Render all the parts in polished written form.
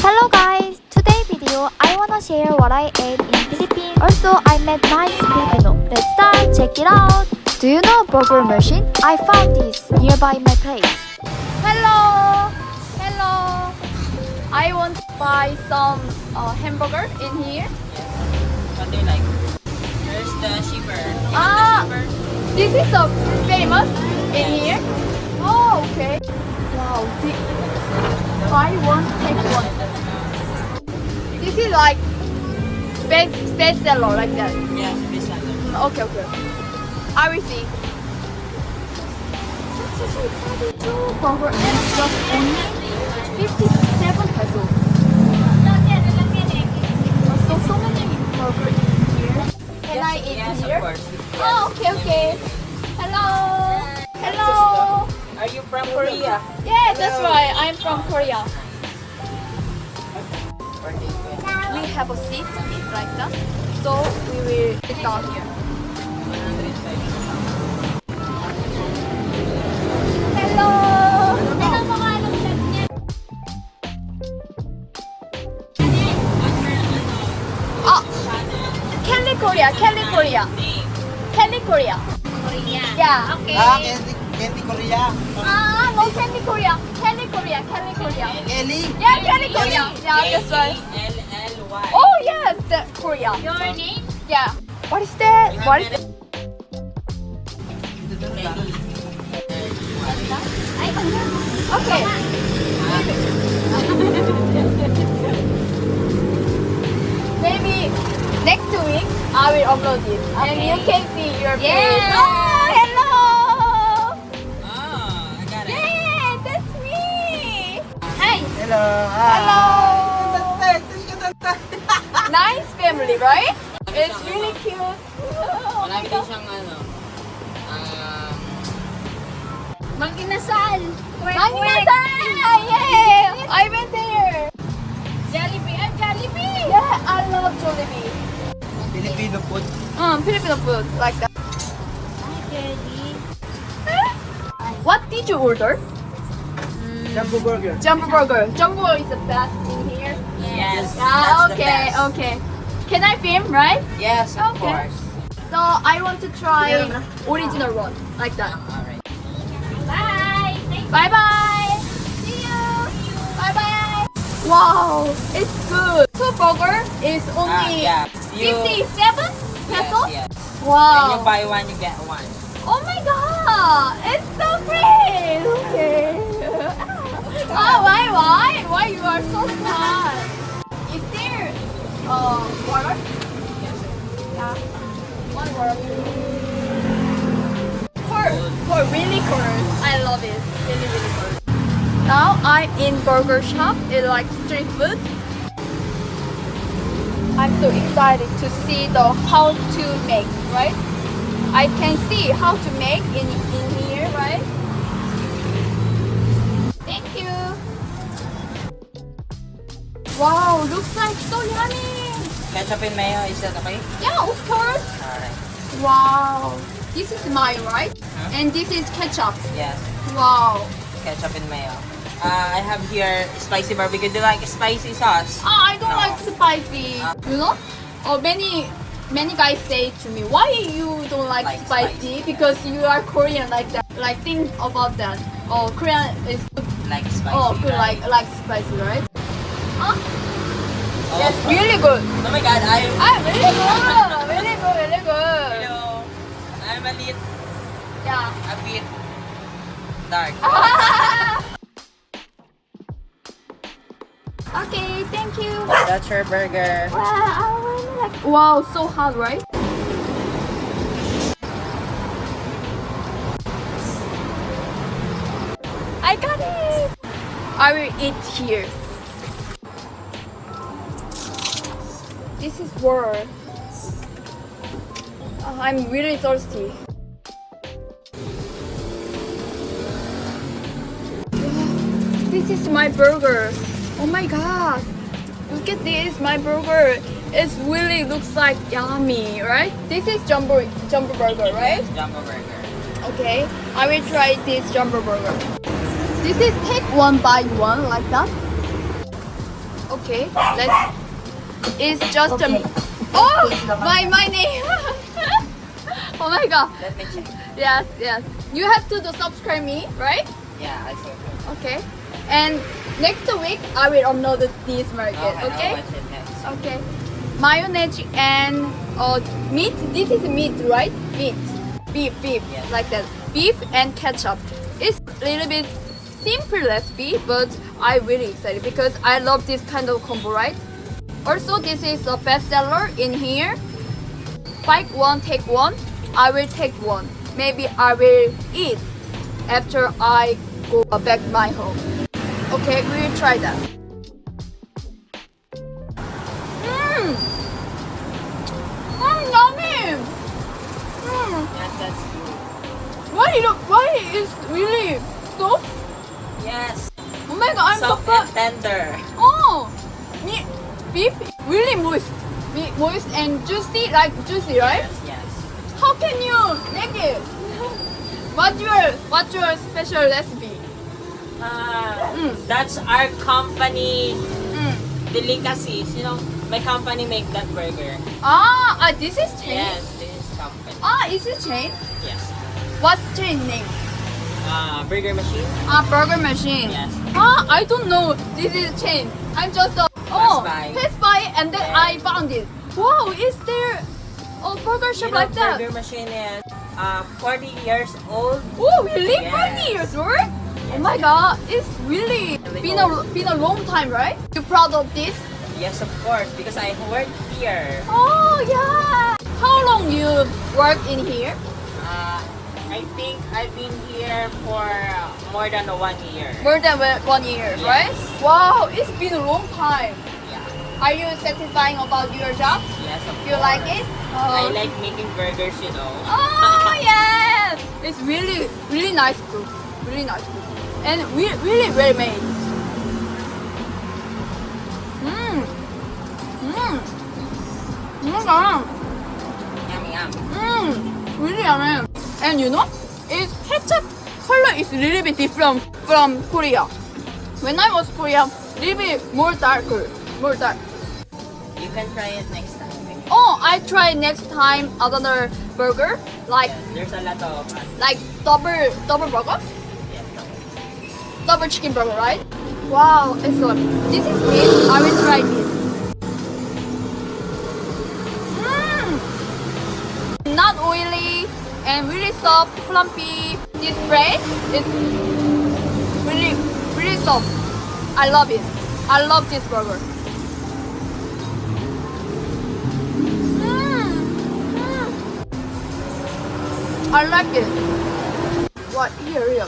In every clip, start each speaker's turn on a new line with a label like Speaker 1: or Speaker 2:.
Speaker 1: Hello guys! Today video I wanna share what I ate in Philippines. Also I met nice Filipino. Let's start, check it out! Do you know burger machine? I found this nearby my place. Hello! Hello! I want to buy some hamburger in here.
Speaker 2: What do you like? There's the sheeper.
Speaker 1: This is so famous in here. Oh, okay. Wow, buy one, take one. This is like best seller like that.
Speaker 2: Yes, this one.
Speaker 1: Okay. I will see. Two burger and just only 57 pesos. So many burger in here. Can I eat
Speaker 2: yes,
Speaker 1: here?
Speaker 2: Of course.
Speaker 1: Oh, okay. Hello.
Speaker 2: Are you from Korea?
Speaker 1: Yeah, that's right. I'm from Korea. We have a seat like that, so we will sit down here. Hello. Kelly Korea. Yeah.
Speaker 2: Okay. Candy Korea.
Speaker 1: No, Kelly Korea.
Speaker 2: Ellie?
Speaker 1: Yeah, Kelly Korea. Yeah, that's right.
Speaker 2: L-L-Y.
Speaker 1: Oh yes, the Korea.
Speaker 3: Your name?
Speaker 1: Yeah. What is that? Okay. Maybe next week I will upload it and you can see your face.
Speaker 3: Yeah.
Speaker 1: Oh, hello.
Speaker 2: Oh, I got it.
Speaker 1: Yeah, that's me.
Speaker 3: Hi.
Speaker 2: Hello.
Speaker 1: Hello. Nice family, right? It's really cute.
Speaker 2: Malaki din siyang ano.
Speaker 3: Mag-inasal.
Speaker 1: Yeah, I went there.
Speaker 3: Jollibee. Jollibee.
Speaker 1: Yeah, I love Jollibee.
Speaker 2: Filipino food.
Speaker 1: Filipino food like that.
Speaker 3: Hi, Kelly.
Speaker 1: What did you order?
Speaker 2: Jumbo burger.
Speaker 1: Jumbo burger. Jumbo is the best in here.
Speaker 2: Yes.
Speaker 1: Ah,
Speaker 2: that's the
Speaker 1: okay,
Speaker 2: best.
Speaker 1: okay. Can I film, right?
Speaker 2: Yes, of
Speaker 1: Okay.
Speaker 2: course.
Speaker 1: So I want to try original one like that.
Speaker 2: Alright.
Speaker 3: Bye. Thank
Speaker 1: Bye bye. See you. Bye bye. Wow, it's good. Two burger is only
Speaker 2: Yeah.
Speaker 1: 57 pesos.
Speaker 2: Yes. When
Speaker 1: Wow.
Speaker 2: you buy one, you get one.
Speaker 1: Oh my god, it's so great. Okay. Why you are so smart? Is there water? Yeah. One water. Cold, really cold. I love it. Really cold. Now I'm in burger shop. It's like street food. I'm so excited to see the how to make, right? I can see how to make in here, right? Thank you. Wow, looks like so yummy.
Speaker 2: Ketchup and mayo, is that okay?
Speaker 1: Yeah, of course.
Speaker 2: Alright.
Speaker 1: Wow. This is mayo, right?
Speaker 2: Huh?
Speaker 1: And this is ketchup.
Speaker 2: Yes.
Speaker 1: Wow.
Speaker 2: Ketchup and mayo. I have here spicy barbecue. Do you like spicy sauce?
Speaker 1: I don't
Speaker 2: No.
Speaker 1: like spicy. You know? Many guys say to me, why you don't like
Speaker 2: Like
Speaker 1: spicy?
Speaker 2: spicy,
Speaker 1: Because you are Korean like that. Like think about that. Oh, Korean is good.
Speaker 2: Like spicy.
Speaker 1: Oh, good
Speaker 2: right?
Speaker 1: like spicy, right? Huh?
Speaker 2: Oh.
Speaker 1: Yes, really good.
Speaker 2: Oh my god,
Speaker 1: Really good.
Speaker 2: Hello. I'm a bit
Speaker 1: Yeah.
Speaker 2: dark.
Speaker 1: Okay, thank you.
Speaker 2: That's your burger.
Speaker 1: Wow, I really like. Wow, so hot, right? I got it. I will eat here. This is water. I'm really thirsty. This is my burger. Oh my god. Look at this, my burger. It really looks like yummy, right? This is jumbo burger, right?
Speaker 2: Yes, jumbo burger.
Speaker 1: Okay, I will try this jumbo burger. This is take one by one like that. Okay, let's. It's just oh, my name. Oh my god.
Speaker 2: Let me check.
Speaker 1: Yes, yes. You have to subscribe me, right?
Speaker 2: Yeah, I saw it.
Speaker 1: Okay. And next week I will upload this market.
Speaker 2: I'll
Speaker 1: Okay.
Speaker 2: watch it next.
Speaker 1: Okay. Mayonnaise and meat. This is meat, right? Meat. Beef.
Speaker 2: Yes.
Speaker 1: Like that. Beef and ketchup. It's a little bit simple recipe, but I really excited because I love this kind of combo, right? Also, this is a bestseller in here. Buy one, take one. I will take one. Maybe I will eat after I go back my home. Okay, we will try that. Yummy.
Speaker 2: Yes, that's good.
Speaker 1: Why is really soft?
Speaker 2: Yes.
Speaker 1: Oh my god, I'm so
Speaker 2: Soft
Speaker 1: proud.
Speaker 2: and tender.
Speaker 1: Oh, beef really moist, moist and juicy, like juicy, right?
Speaker 2: Yes.
Speaker 1: How can you make it? What's your special recipe?
Speaker 2: That's our company
Speaker 1: Mm.
Speaker 2: delicacies. You know, my company make that burger.
Speaker 1: This is chain.
Speaker 2: Yes, this is company.
Speaker 1: Is it chain?
Speaker 2: Yes.
Speaker 1: What's chain name?
Speaker 2: Burger machine.
Speaker 1: Burger machine.
Speaker 2: Yes.
Speaker 1: I don't know. This is chain. I'm just pass by and then
Speaker 2: Yes.
Speaker 1: I found it. Wow, is there a burger shop
Speaker 2: You know,
Speaker 1: like that?
Speaker 2: burger machine is 40 years old.
Speaker 1: Oh, really?
Speaker 2: Yes.
Speaker 1: 40 years old? Oh my god, it's really been a long time, right? You proud of this?
Speaker 2: Yes, of course, because I work here.
Speaker 1: Oh yeah. How long you work in here?
Speaker 2: I think I've been here for more than 1 year.
Speaker 1: More than 1 year,
Speaker 2: Yes.
Speaker 1: right? Wow, it's been a long time.
Speaker 2: Yeah.
Speaker 1: Are you satisfying about your job?
Speaker 2: Yes, of
Speaker 1: You
Speaker 2: course.
Speaker 1: like it?
Speaker 2: I like making burgers, you know.
Speaker 1: Oh yeah, it's really nice food, really nice food, and really well made.
Speaker 2: Yum.
Speaker 1: Really yummy. And you know, its ketchup color is a little bit different from Korea. When I was Korea, little bit more darker, more dark.
Speaker 2: You can try it next time.
Speaker 1: Oh, I try next time another burger like
Speaker 2: Yes, there's a lot of
Speaker 1: like double burger,
Speaker 2: yes,
Speaker 1: double chicken burger, right? Wow, excellent. This is meat. I will try it. Not oily and really soft, fluffy. This bread is really soft. I love it. I love this burger. I like it. What here?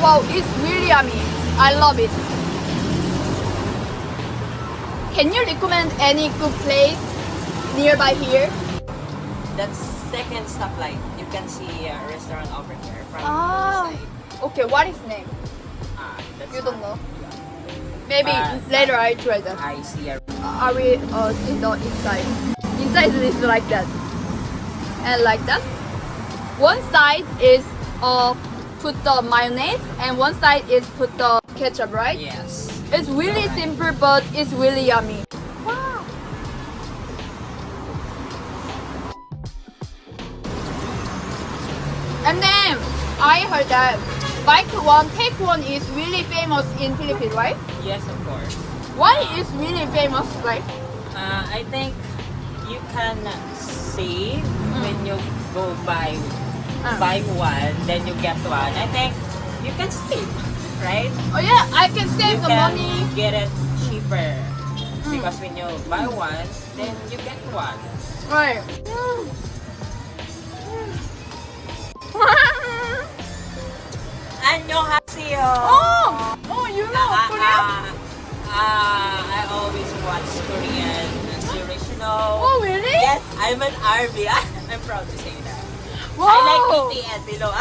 Speaker 1: Wow, it's really yummy. I love it. Can you recommend any good place nearby here?
Speaker 2: That's second stoplight. You can see a restaurant over here from the
Speaker 1: Ah,
Speaker 2: side.
Speaker 1: okay. What is name?
Speaker 2: That's
Speaker 1: You don't
Speaker 2: not-
Speaker 1: know. Maybe
Speaker 2: Uh,
Speaker 1: later I try that.
Speaker 2: I see a
Speaker 1: I will see the inside. Inside is like that, and like that. One side is put the mayonnaise, and one side is put the ketchup, right?
Speaker 2: yes.
Speaker 1: It's really simple, but it's really yummy. Wow. And then I heard that bike one, take one is really famous in Philippines, right?
Speaker 2: Yes, of course.
Speaker 1: Why is really famous, like?
Speaker 2: I think you can save when you go buy one, then you get one. I think you can save, right?
Speaker 1: Oh yeah, I can save
Speaker 2: You
Speaker 1: the
Speaker 2: can
Speaker 1: money.
Speaker 2: get it cheaper because when you buy one, then you get one.
Speaker 1: Right.
Speaker 2: 안녕하세요.
Speaker 1: Oh, you know Korean?
Speaker 2: I always watch Korean series, you know.
Speaker 1: Oh, really?
Speaker 2: Yes, I'm an Army. I'm proud to say that.
Speaker 1: Wow.
Speaker 2: I like BTS, you know.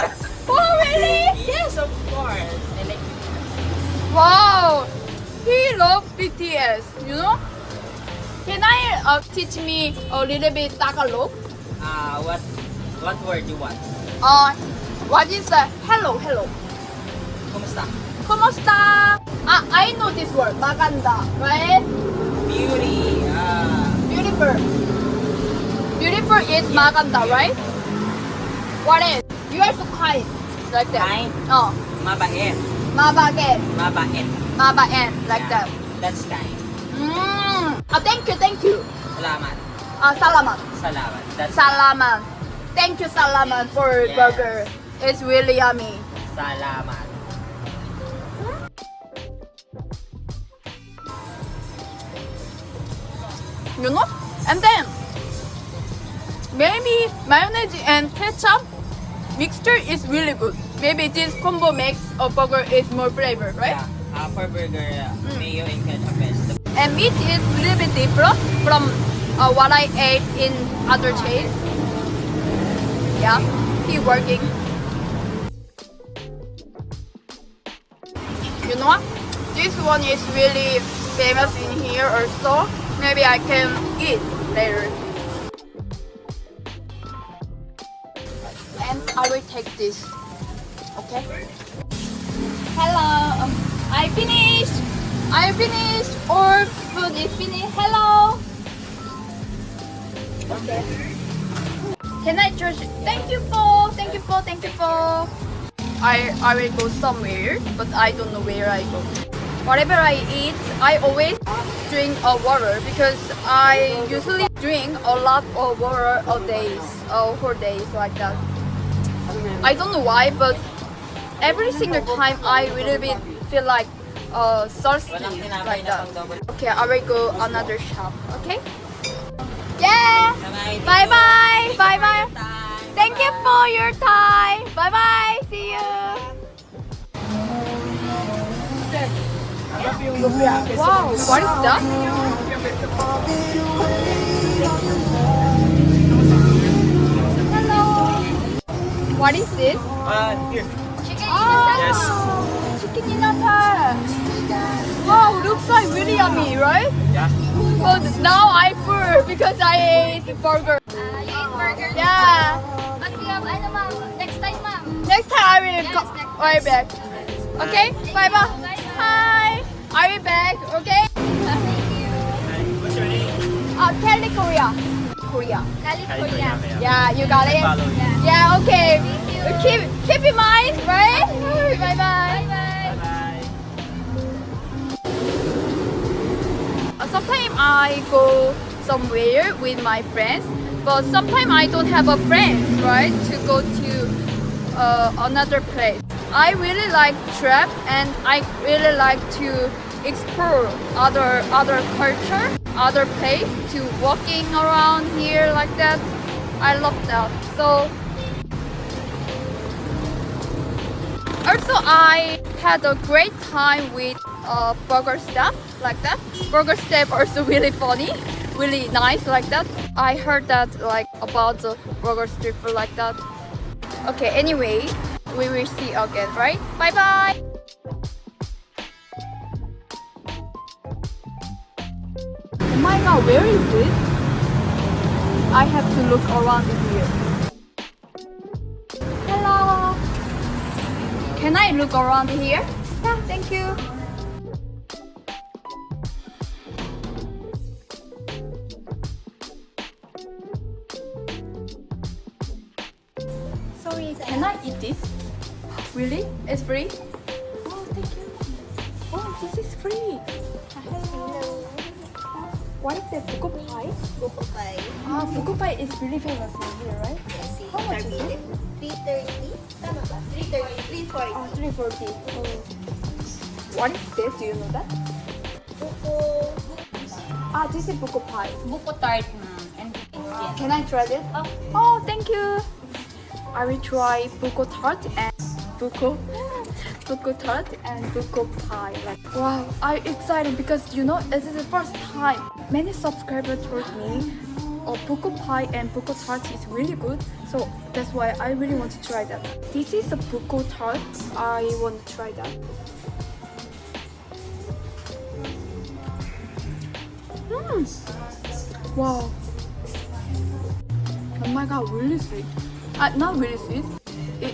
Speaker 1: Oh, really?
Speaker 2: Yes, of course. I like BTS.
Speaker 1: Wow. He loves BTS, you know? Can I teach me a little bit Tagalog?
Speaker 2: What word you want?
Speaker 1: What is that? Hello, hello.
Speaker 2: Kumusta?
Speaker 1: Kumusta? I know this word. Maganda, right?
Speaker 2: Beauty.
Speaker 1: Beautiful. Beautiful is maganda, right? What is? You are so kind. Like that.
Speaker 2: Kind?
Speaker 1: Oh.
Speaker 2: Mabait.
Speaker 1: Mabait.
Speaker 2: Mabait.
Speaker 1: Mabait. Like
Speaker 2: Yeah,
Speaker 1: that.
Speaker 2: That's kind.
Speaker 1: Thank you, thank you.
Speaker 2: Salamat.
Speaker 1: Salamat.
Speaker 2: Salamat. That's
Speaker 1: Salamat. Thank you, Salamat, for
Speaker 2: Yes.
Speaker 1: burger. It's really yummy.
Speaker 2: Salamat.
Speaker 1: You know? And then maybe mayonnaise and ketchup mixture is really good. Maybe this combo makes a burger is more flavor, right?
Speaker 2: Yeah. For burger, mayo and ketchup is the
Speaker 1: And meat is a little bit different from what I ate in other chains. Yeah, keep working. You know what? This one is really famous in here also. Maybe I can eat later. And I will take this. Okay? Hello. I finished. I finished. All food is finished. Hello. Okay. Can I judge? Thank you for. Thank you for. Thank you for. I will go somewhere, but I don't know where I go. Whatever I eat, I always drink water because I usually drink a lot of water a day, for days like that. I don't know why, but every single time I really bit feel like thirsty like that. Okay, I will go another shop. Okay? Yeah. Bye bye. Bye bye. Thank you for your time. Bye bye. See you. Wow, what is that? Hello. What is this?
Speaker 2: Here.
Speaker 3: Chicken
Speaker 2: Yes.
Speaker 1: Chicken inasal. Wow, looks like really yummy, right?
Speaker 2: Yeah.
Speaker 1: But now I'm full because I ate the burger.
Speaker 3: you eat burger?
Speaker 1: Yeah.
Speaker 3: But we have, ano ma'am, next time ma'am.
Speaker 1: Next time I will
Speaker 3: Yes,
Speaker 1: come
Speaker 3: next time.
Speaker 1: right back. Okay? Bye bye.
Speaker 3: Bye.
Speaker 1: Hi. I will back. Okay?
Speaker 3: Thank you.
Speaker 2: What's your name?
Speaker 1: Kelly Korea. Korea.
Speaker 3: California.
Speaker 1: Yeah, you got it.
Speaker 2: Follow you.
Speaker 1: Yeah. Okay.
Speaker 3: Thank you.
Speaker 1: Keep in mind, right? Bye bye.
Speaker 3: Bye-bye.
Speaker 2: Bye.
Speaker 1: Sometimes I go somewhere with my friends, but sometimes I don't have a friend, right? To go to another place. I really like trip and I really like to explore other culture, other place, to walking around here like that. I love that. So also I had a great time with burger staff like that. Burger staff also really funny, really nice like that. I heard that like about the burger street food like that. Okay, anyway, we will see again, right? Bye bye. Oh my god, where is it? I have to look around here. Hello. Can I look around here? Yeah, thank you. Sorry, can I eat this? Really? It's free? Oh, thank you. Oh, this is free. Hello. What is that? Buko pie?
Speaker 4: Buko pie.
Speaker 1: Buko pie is really famous in here, right?
Speaker 4: Yes,
Speaker 1: How much is it?
Speaker 4: 330. Tama ba? 330. 340.
Speaker 1: 340. What is this? Do you know that?
Speaker 4: Buko.
Speaker 1: This is buko pie.
Speaker 3: Buko tart and
Speaker 1: Can I try it? Oh, thank you. I will try buko tart and buko tart and buko pie. Like, wow, I'm excited because you know this is the first time many subscribers told me buko pie and buko tart is really good. So that's why I really want to try that. This is a buko tart. I want to try that. Wow. Oh my god, really sweet. Not really sweet.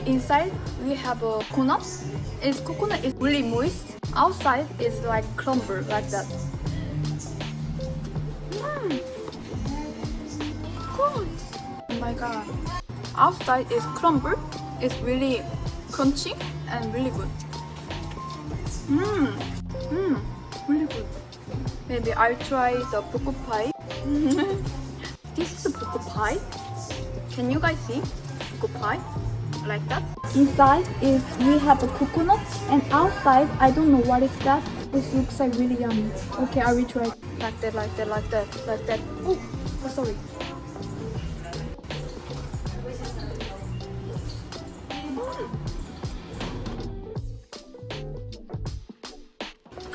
Speaker 3: inside we have a coconut. Its coconut is really moist. Outside is like crumble like that. Good. Oh my god. Outside is crumble. It's really crunchy and really good. Really good. Maybe I'll try the buko pie. This is a buko pie. Can you guys see buko pie? Like that. Inside is we have a coconut, and outside I don't know what is that. This looks like really yummy. Okay, I will try it. Like that, like that, like that, like that. Oh, sorry.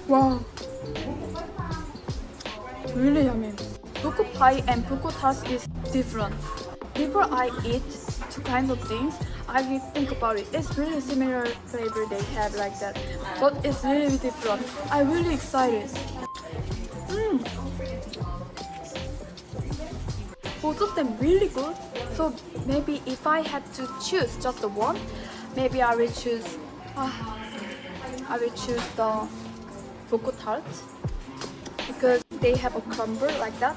Speaker 3: Wow, really yummy. Buko pie and buko tart is different. Before I eat two kinds of things, I will think about it. It's really similar flavor they have like that, but it's really different. I'm really excited. Both of them really good. So maybe if I had to choose just the one, maybe I will choose. The buko tart because they have a crumble like that.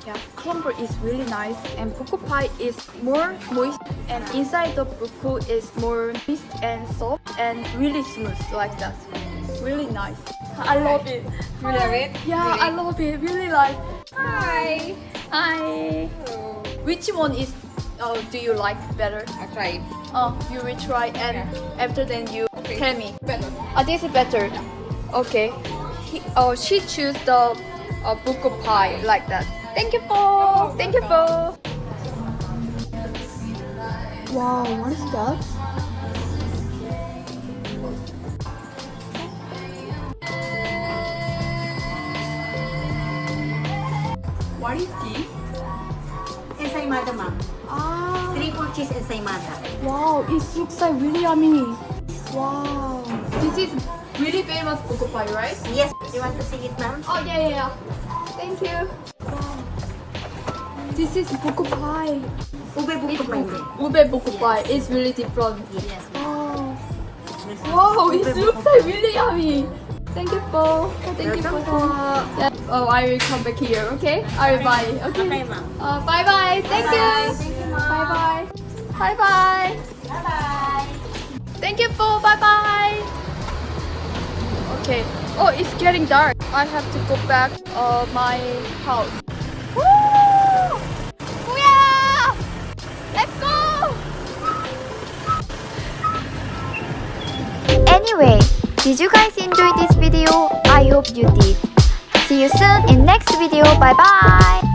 Speaker 3: Yeah, crumble is really nice, and buko pie is more moist, and inside the buko is more moist and soft and really smooth like that. Really nice. I love it.
Speaker 4: You love it?
Speaker 3: Yeah,
Speaker 4: Really?
Speaker 3: I love it. Really like.
Speaker 4: Hi.
Speaker 3: Hi. Which one is do you like better?
Speaker 4: I tried.
Speaker 3: You will try, and after then you
Speaker 4: Okay.
Speaker 3: tell me.
Speaker 4: Better.
Speaker 3: This is better. Okay. She choose the buko pie like that. Thank you for. Thank you for. Wow, what is that? What is this?
Speaker 5: Ensaymada, ma'am. Triple cheese ensaymada.
Speaker 3: Wow, it looks like really yummy. Wow. This is really famous buko pie, right?
Speaker 5: Yes. You want to see it, ma'am?
Speaker 3: Oh yeah. Thank you. Wow. This is buko pie.
Speaker 5: Ube buko pa hindi.
Speaker 3: Ube buko pie. It's really different.
Speaker 5: Yes, ma'am.
Speaker 3: Oh. Wow, it looks like really yummy. Thank you for. Thank you for. Yeah. Oh, I will come back here. Okay, I will buy. Okay.
Speaker 5: Okay, ma'am.
Speaker 3: Bye bye. Thank you.
Speaker 5: Thank you, ma'am.
Speaker 3: Bye bye. Bye bye.
Speaker 5: Bye-bye.
Speaker 3: Thank you for. Bye bye. Okay. Oh, it's getting dark. I have to go back my house. Woo! Booyah! Let's go!
Speaker 1: Anyway, did you guys enjoy this video? I hope you did. See you soon in next video. Bye bye.